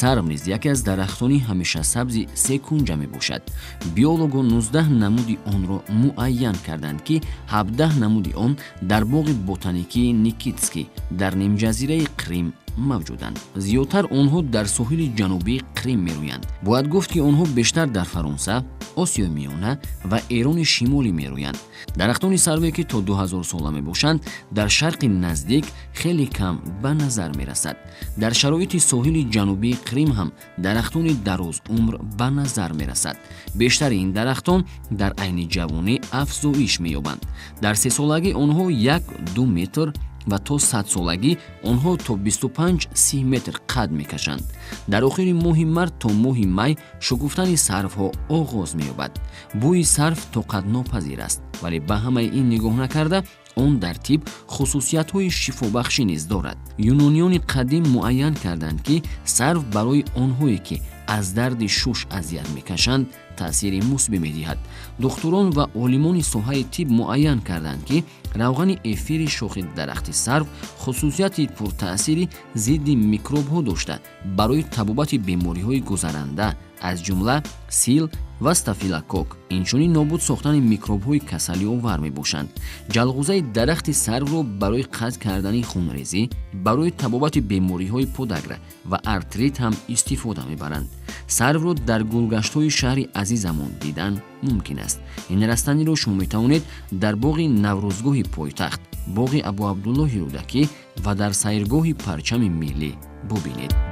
сарв низ яке аз дарахтони ҳамешасабзи секунҷа мебошад. биолого 19 намуди онро муайян карданд ки 17 намуди он дар боғи ботаникии Никитский дар нимҷазираи Крим мавҷуданд. зиёдтар онҳо дар соҳили ҷанубии Крим мерӯянд. бояд гуфт ки онҳо бештар дар Фаронса, Осиёи Миёна ва Эрони Шимолӣ мерӯянд. дарахтони сарве ки то 2000 сола мебошанд дар шарқи наздик хеле кам ба назар мерасад. дар шароити соҳили ҷанубии Крим ҳам дарахтони дарозумр ба назар мерасад. бештари ин дарахтон дар айни ҷавонӣ афзоиш меёбанд. дар 3 солагӣ онҳо 1-2 метр ва то 100 солагӣ онҳо то 25-30 метр қад мекашанд. дар охири моҳи март то моҳи май шукуфтани сарвҳо оғоз меёбад. бӯи сарв тоқатнопазир аст, вале ба ҳамаи ин нигоҳ накарда он дар тиб хусусиятҳои шифобахшӣ низ дорад. юнонёни қадим муайян карданд ки сарв барои онҳое ки аз дарди шуш азият мекашанд таъсири мусбӣ медиҳад. духтурон ва олимони соҳаи тиб муайян карданд ки равғани эфири шохи дарахти сарв хусусияти пуртаъсири зидди микробҳо дошта барои табобати бемориҳои гузаранда аз ҷумла сил ва стафилокок инчунин нобуд сохтани микробҳои касалиовар мебошанд. ҷалғузаи дарахти сарвро барои қатъ кардани хунрезӣ, барои табобати бемориҳои подагра ва артрит ҳам истифода мебаранд. сарвро дар гулгаштҳои шаҳри азизамон дидан мумкин аст. ин растаниро шумо метавонед дар боғи наврӯзгоҳи пойтахт, боғи Абу Абдуллоҳи Рӯдакӣ ва дар сайргоҳи парчами миллӣ бубинед.